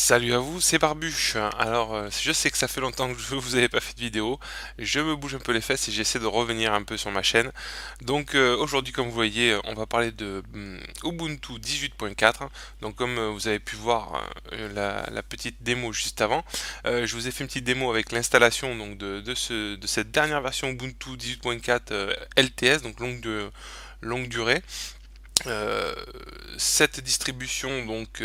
Salut à vous, c'est Barbuche. Alors, je sais que ça fait longtemps que je vous avais pas fait de vidéo. Je me bouge un peu les fesses et j'essaie de revenir un peu sur ma chaîne. Donc, aujourd'hui, comme vous voyez, on va parler de Ubuntu 18.4. Donc, comme vous avez pu voir la petite démo juste avant, je vous ai fait une petite démo avec l'installation donc de cette dernière version Ubuntu 18.4 LTS, donc longue durée. Euh, cette distribution donc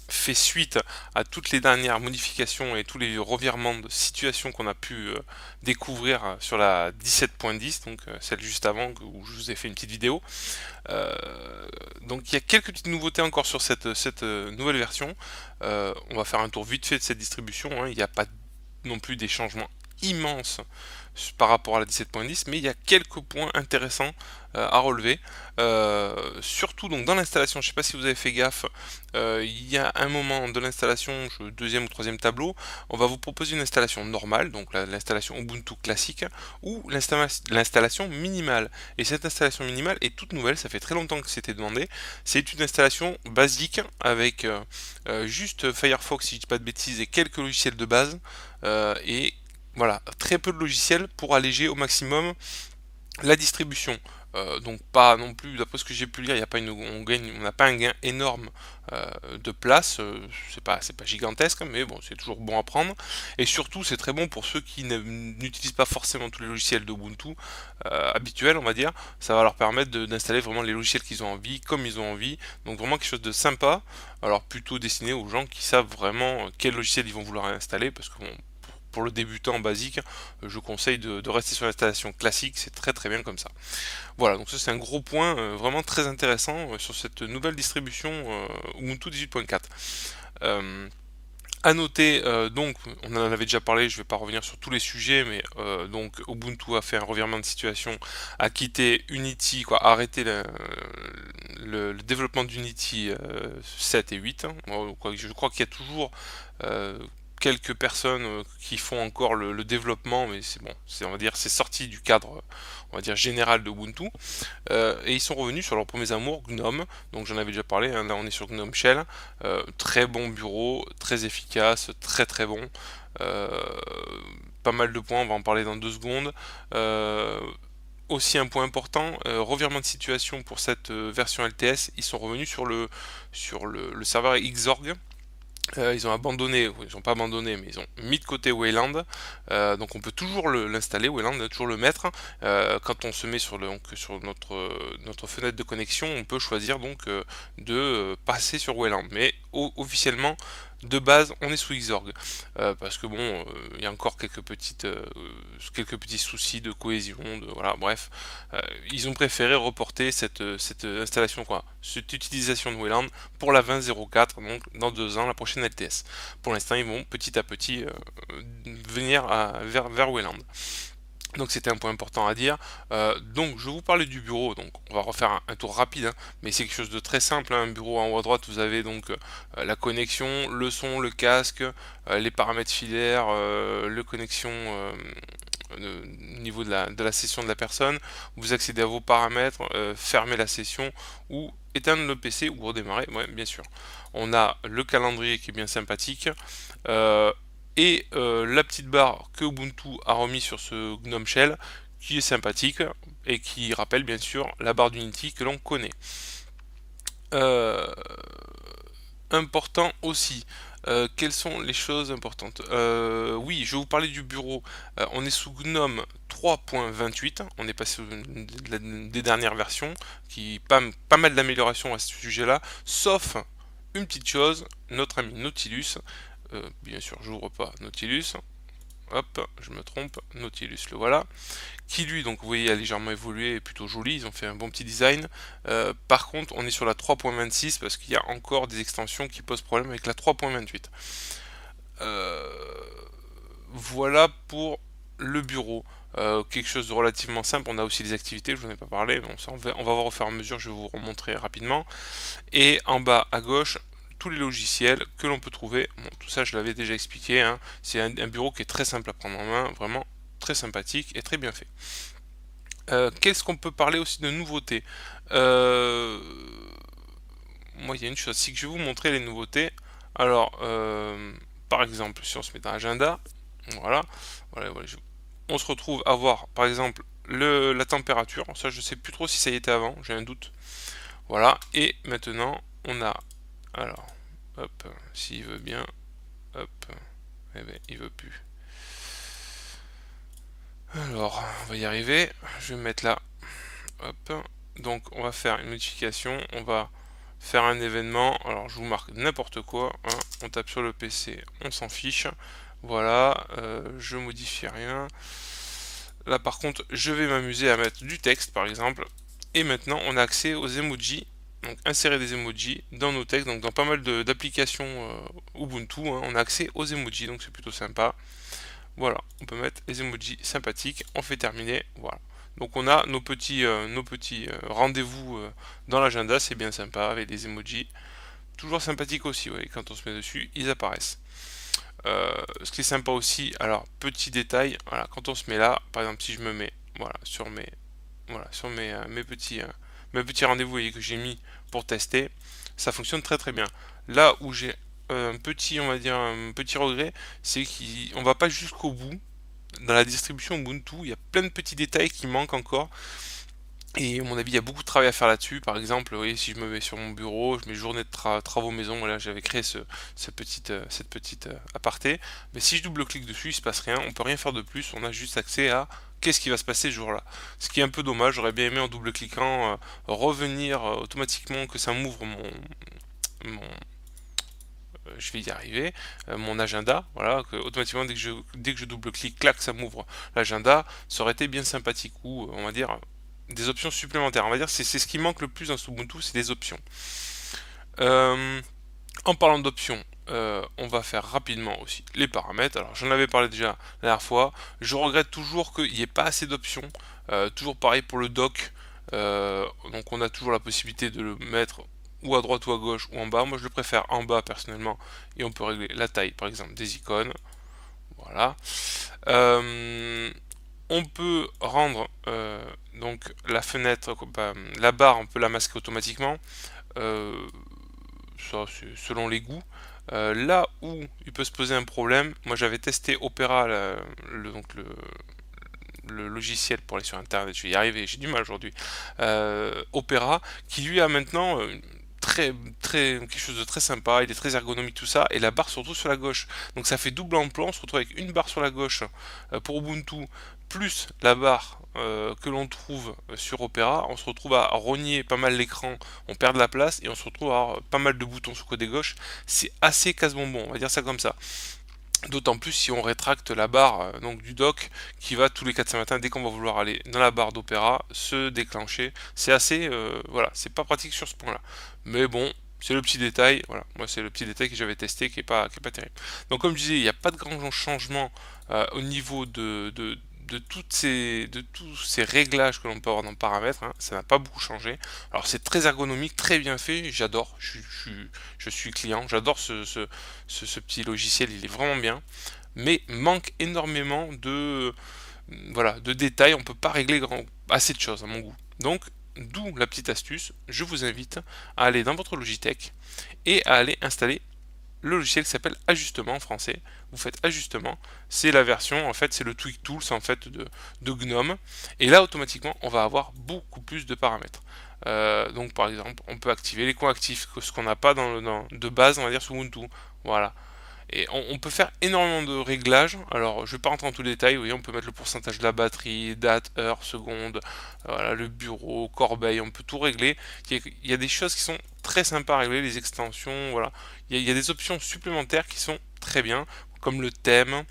fait suite à toutes les dernières modifications et tous les revirements de situation qu'on a pu découvrir sur la 17.10, donc celle juste avant où je vous ai fait une petite vidéo. Euh, donc il y a quelques petites nouveautés encore sur cette nouvelle version. On va faire un tour vite fait de cette distribution, hein. Il n'y a pas non plus des changements immenses par rapport à la 17.10, mais il y a quelques points intéressants à relever. Surtout donc dans l'installation, je ne sais pas si vous avez fait gaffe, il y a un moment de l'installation, deuxième ou troisième tableau, on va vous proposer une installation normale, donc l'installation Ubuntu classique, ou l'installation minimale. Et cette installation minimale est toute nouvelle, ça fait très longtemps que c'était demandé. C'est une installation basique avec juste Firefox, si je dis pas de bêtises, et quelques logiciels de base. Et voilà, très peu de logiciels pour alléger au maximum la distribution. Donc pas non plus, d'après ce que j'ai pu lire, il y a pas on n'a pas un gain énorme de place. C'est pas gigantesque, mais bon, c'est toujours bon à prendre. Et surtout, c'est très bon pour ceux qui n'utilisent pas forcément tous les logiciels d'Ubuntu habituels, on va dire. Ça va leur permettre d'installer vraiment les logiciels qu'ils ont envie, comme ils ont envie. Donc vraiment quelque chose de sympa. Alors plutôt destiné aux gens qui savent vraiment quel logiciel ils vont vouloir installer, parce que bon, pour le débutant basique, je conseille de rester sur l'installation classique, c'est très très bien comme ça. Voilà, donc ça c'est un gros point vraiment très intéressant sur cette nouvelle distribution Ubuntu 18.4. Euh, à noter, donc, on en avait déjà parlé, je ne vais pas revenir sur tous les sujets, mais donc Ubuntu a fait un revirement de situation, a quitté Unity, quoi, a arrêté le développement d'Unity 7 et 8, hein. Je crois qu'il y a toujours euh, quelques personnes qui font encore le développement, mais c'est bon, on va dire c'est sorti du cadre, on va dire général de Ubuntu. Et ils sont revenus sur leurs premiers amours, GNOME. Donc j'en avais déjà parlé, hein, là on est sur GNOME Shell. Très bon bureau, très efficace, très très bon. Euh, Pas mal de points, on va en parler dans 2 secondes. Aussi un point important, revirement de situation pour cette version LTS, ils sont revenus sur le serveur Xorg. Ils ont abandonné, ils ont pas abandonné, mais ils ont mis de côté Wayland. Donc on peut toujours l'installer, Wayland, toujours le mettre. Quand on se met sur notre fenêtre de connexion, on peut choisir donc de passer sur Wayland. Mais officiellement, de base, on est sous Xorg. Parce que bon, il y a encore quelques petits soucis de cohésion, voilà, bref. Ils ont préféré reporter cette installation, quoi, cette utilisation de Wayland pour la 20.04, donc dans 2 ans, la prochaine LTS. Pour l'instant, ils vont petit à petit venir vers Wayland. Donc c'était un point important à dire. Donc je vais vous parler du bureau. Donc on va refaire un tour rapide, hein, mais c'est quelque chose de très simple, hein. Un bureau en haut à droite, vous avez donc la connexion, le son, le casque, les paramètres filaires, le connexion au niveau de la session de la personne. Vous accédez à vos paramètres, fermez la session ou éteindre le PC ou redémarrer, ouais, bien sûr. On a le calendrier qui est bien sympathique. Et la petite barre que Ubuntu a remis sur ce GNOME Shell qui est sympathique et qui rappelle bien sûr la barre d'Unity que l'on connaît. Euh, Important aussi. Quelles sont les choses importantes? Oui, je vais vous parler du bureau. On est sous GNOME 3.28. On est passé des dernières versions, pas mal d'améliorations à ce sujet-là, sauf une petite chose, notre ami Nautilus. Bien sûr, j'ouvre pas Nautilus. Hop, je me trompe, Nautilus, le voilà. Qui lui, donc vous voyez, a légèrement évolué, est plutôt joli, ils ont fait un bon petit design. Par contre, on est sur la 3.26 parce qu'il y a encore des extensions qui posent problème avec la 3.28. Euh, voilà pour le bureau. Quelque chose de relativement simple, on a aussi les activités, je vous en ai pas parlé, bon, ça on va voir au fur et à mesure, je vais vous remontrer rapidement. Et en bas à gauche, tous les logiciels que l'on peut trouver. Bon, tout ça, je l'avais déjà expliqué, hein. C'est un bureau qui est très simple à prendre en main, vraiment très sympathique et très bien fait. Qu'est-ce qu'on peut parler aussi de nouveautés? Euh, Moi, il y a une chose, c'est que je vais vous montrer les nouveautés Alors, par exemple, si on se met dans l'agenda, voilà, on se retrouve à voir, par exemple, la température. Ça, je sais plus trop si ça y était avant, j'ai un doute. Voilà, et maintenant, on a, alors, hop, s'il veut bien, hop, eh ben, il veut plus. Alors, on va y arriver. Je vais me mettre là. Hop. Donc, on va faire une modification. On va faire un événement. Alors, je vous marque n'importe quoi, hein. On tape sur le PC, on s'en fiche. Voilà, je modifie rien. Là, par contre, je vais m'amuser à mettre du texte, par exemple. Et maintenant, on a accès aux emojis. Donc, insérer des emojis dans nos textes. Donc, dans pas mal d'applications Ubuntu, hein, on a accès aux emojis. Donc, c'est plutôt sympa. Voilà, on peut mettre les emojis sympathiques, on fait terminer, voilà. Donc on a nos petits rendez-vous dans l'agenda, c'est bien sympa avec des emojis. Toujours sympathiques aussi, oui, quand on se met dessus, ils apparaissent. Ce qui est sympa aussi, alors petit détail, voilà, quand on se met là, par exemple si je me mets voilà, sur mes petits rendez-vous que j'ai mis pour tester, ça fonctionne très très bien. Là où j'ai un petit, on va dire, un petit regret, c'est qu'on va pas jusqu'au bout. Dans la distribution Ubuntu, il y a plein de petits détails qui manquent encore. Et à mon avis, il y a beaucoup de travail à faire là-dessus. Par exemple, vous voyez, si je me mets sur mon bureau, je mets journée de travaux maison, voilà, j'avais créé cette petite aparté. Mais si je double-clique dessus, il se passe rien, on peut rien faire de plus, on a juste accès à qu'est-ce qui va se passer ce jour-là. Ce qui est un peu dommage, j'aurais bien aimé en double-cliquant revenir automatiquement, que ça m'ouvre mon je vais y arriver, mon agenda, voilà, que automatiquement dès que je double-clique, clac, ça m'ouvre l'agenda, ça aurait été bien sympathique, ou on va dire des options supplémentaires. On va dire c'est ce qui manque le plus dans ce Ubuntu, c'est des options. Euh, En parlant d'options, on va faire rapidement aussi les paramètres. Alors j'en avais parlé déjà la dernière fois. Je regrette toujours qu'il n'y ait pas assez d'options. Toujours pareil pour le dock. Donc on a toujours la possibilité de le mettre ou à droite ou à gauche ou en bas. Moi je le préfère en bas personnellement. Et on peut régler la taille par exemple des icônes. Voilà. On peut rendre donc la fenêtre, la barre, on peut la masquer automatiquement. Euh, Ça c'est selon les goûts. Là où il peut se poser un problème, moi j'avais testé Opera, le logiciel pour aller sur internet, je vais y arriver, j'ai du mal aujourd'hui. Opera, qui lui a maintenant quelque chose de très sympa, il est très ergonomique tout ça, et la barre surtout sur la gauche. Donc ça fait double emploi, on se retrouve avec une barre sur la gauche pour Ubuntu, plus la barre que l'on trouve sur Opera, on se retrouve à rogner pas mal l'écran, on perd de la place et on se retrouve à avoir pas mal de boutons sur le côté gauche. C'est assez casse-bonbon, on va dire ça comme ça. D'autant plus si on rétracte la barre donc du dock qui va tous les 4-5 matins dès qu'on va vouloir aller dans la barre d'Opéra se déclencher. C'est assez voilà, c'est pas pratique sur ce point-là. Mais bon, c'est le petit détail, voilà. Moi c'est le petit détail que j'avais testé qui est pas terrible. Donc comme je disais, il n'y a pas de grands changements au niveau de tous ces réglages que l'on peut avoir dans le paramètre, hein. Ça n'a pas beaucoup changé. Alors c'est très ergonomique, très bien fait, j'adore, je suis client, j'adore ce petit logiciel, il est vraiment bien, mais manque énormément voilà, de détails, on ne peut pas régler assez de choses à mon goût. Donc, d'où la petite astuce, je vous invite à aller dans votre Logitech et à aller installer le logiciel qui s'appelle Ajustement en français. Vous faites Ajustement, c'est la version, en fait, c'est le Tweak Tools en fait de GNOME. Et là, automatiquement, on va avoir beaucoup plus de paramètres. Donc, par exemple, on peut activer les coins actifs, ce qu'on n'a pas de base, on va dire, sous Ubuntu. Voilà. Et on peut faire énormément de réglages. Alors, je ne vais pas rentrer dans tous les détails. Vous voyez, on peut mettre le pourcentage de la batterie, date, heure, seconde, voilà, le bureau, corbeille, on peut tout régler. Il y a des choses qui sont très sympas à régler, les extensions, voilà. Il y a des options supplémentaires qui sont très bien, comme le thème,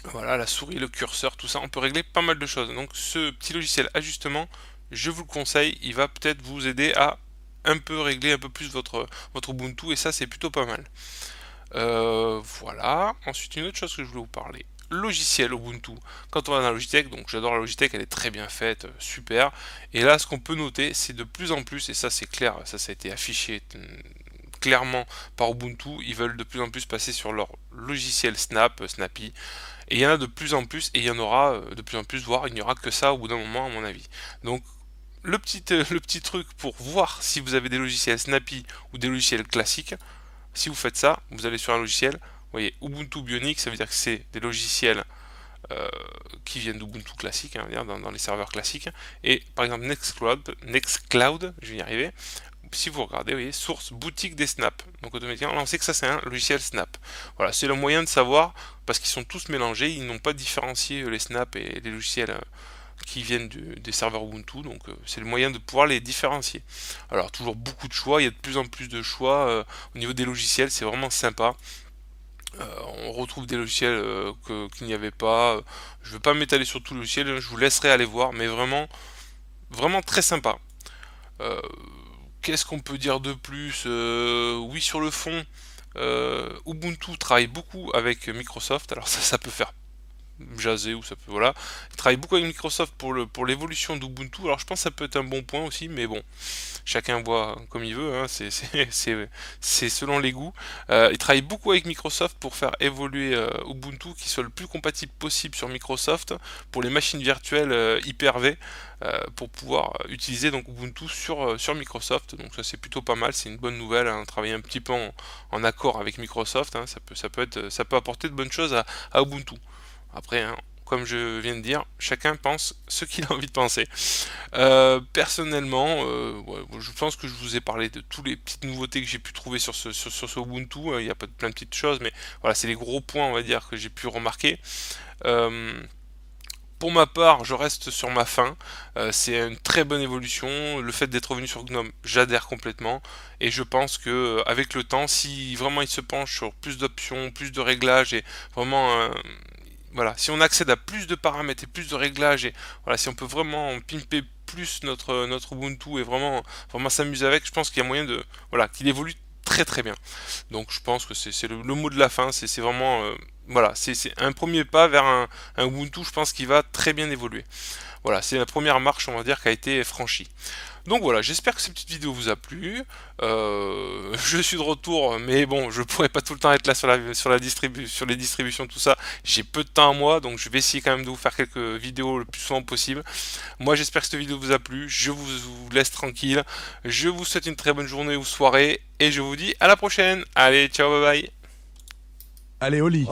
voilà, la souris, le curseur, tout ça. On peut régler pas mal de choses. Donc, ce petit logiciel ajustement, je vous le conseille. Il va peut-être vous aider à un peu régler un peu plus votre Ubuntu, et ça, c'est plutôt pas mal. Voilà. Ensuite, une autre chose que je voulais vous parler. Logiciel Ubuntu. Quand on va dans la Logitech, donc j'adore la Logitech, elle est très bien faite, super. Et là, ce qu'on peut noter, c'est de plus en plus, et ça c'est clair, ça a été affiché clairement par Ubuntu, ils veulent de plus en plus passer sur leur logiciel Snap, Snappy. Et il y en a de plus en plus, et il y en aura de plus en plus, voire il n'y aura que ça au bout d'un moment, à mon avis. Donc, le petit truc pour voir si vous avez des logiciels Snappy ou des logiciels classiques, si vous faites ça, vous allez sur un logiciel, vous voyez Ubuntu Bionic, ça veut dire que c'est des logiciels euh, qui viennent d'Ubuntu classique, hein, dans les serveurs classiques. Et par exemple Nextcloud, je vais y arriver. Si vous regardez, vous voyez, source boutique des snaps. Donc automatiquement, on sait que ça c'est un logiciel Snap. Voilà, c'est le moyen de savoir, parce qu'ils sont tous mélangés, ils n'ont pas différencié les snaps et les logiciels qui viennent des serveurs Ubuntu, donc c'est le moyen de pouvoir les différencier. Alors toujours beaucoup de choix, il y a de plus en plus de choix au niveau des logiciels, c'est vraiment sympa. On retrouve des logiciels qu'il n'y avait pas. Je ne vais pas m'étaler sur tout le logiciel, je vous laisserai aller voir, mais vraiment, vraiment très sympa. Euh, Qu'est-ce qu'on peut dire de plus? Oui, sur le fond, Ubuntu travaille beaucoup avec Microsoft, alors ça peut faire jaser ou ça peut voilà. Il travaille beaucoup avec Microsoft pour l'évolution d'Ubuntu. Alors je pense que ça peut être un bon point aussi, mais bon, chacun voit comme il veut, hein, c'est selon les goûts. Il travaille beaucoup avec Microsoft pour faire évoluer Ubuntu qui soit le plus compatible possible sur Microsoft pour les machines virtuelles Hyper-V pour pouvoir utiliser donc Ubuntu sur Microsoft. Donc ça c'est plutôt pas mal, c'est une bonne nouvelle. Hein, travailler un petit peu en accord avec Microsoft, hein, ça peut apporter de bonnes choses à Ubuntu. Après, hein, comme je viens de dire, chacun pense ce qu'il a envie de penser. Personnellement, ouais, je pense que je vous ai parlé de toutes les petites nouveautés que j'ai pu trouver sur ce Ubuntu. Il y a pas de plein de petites choses, mais voilà, c'est les gros points, on va dire, que j'ai pu remarquer. Euh, pour ma part, je reste sur ma faim. C'est une très bonne évolution. Le fait d'être revenu sur GNOME, j'adhère complètement. Et je pense que avec le temps, si vraiment il se penche sur plus d'options, plus de réglages et vraiment voilà, si on accède à plus de paramètres et plus de réglages et voilà, si on peut vraiment pimper plus notre Ubuntu et vraiment s'amuser avec, je pense qu'il y a moyen de voilà, qu'il évolue très très bien. Donc je pense que c'est le mot de la fin, c'est vraiment voilà, c'est un premier pas vers un Ubuntu, je pense qu'il va très bien évoluer. Voilà, c'est la première marche, on va dire, qui a été franchie. Donc voilà, j'espère que cette petite vidéo vous a plu. Je suis de retour, mais bon, je pourrais pas tout le temps être là sur les distributions, tout ça. J'ai peu de temps à moi, donc je vais essayer quand même de vous faire quelques vidéos le plus souvent possible. Moi, j'espère que cette vidéo vous a plu. Je vous laisse tranquille. Je vous souhaite une très bonne journée ou soirée, et je vous dis à la prochaine. Allez, ciao, bye bye. Allez, au lit.